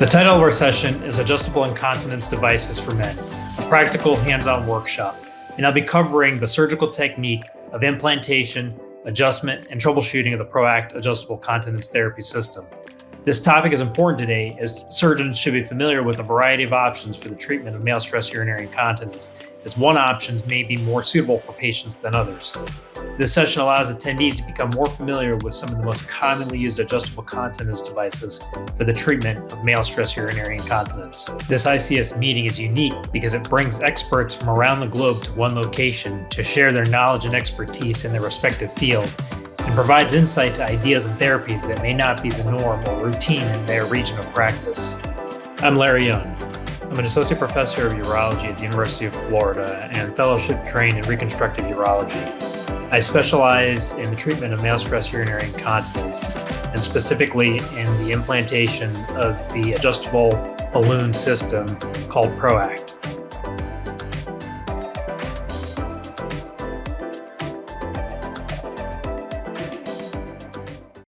The title of our session is Adjustable Incontinence Devices for Men, a practical hands-on workshop, and I'll be covering the surgical technique of implantation, adjustment, and troubleshooting of the ProACT adjustable continence therapy system. This topic is important today as surgeons should be familiar with a variety of options for the treatment of male stress urinary incontinence, as one option may be more suitable for patients than others. This session allows attendees to become more familiar with some of the most commonly used adjustable continence devices for the treatment of male stress urinary incontinence. This ICS meeting is unique because it brings experts from around the globe to one location to share their knowledge and expertise in their respective field, and provides insight to ideas and therapies that may not be the norm or routine in their region of practice. I'm Larry Yeung. I'm an associate professor of urology at the University of Florida and fellowship trained in reconstructive urology. I specialize in the treatment of male stress urinary incontinence, and specifically in the implantation of the adjustable balloon system called ProACT.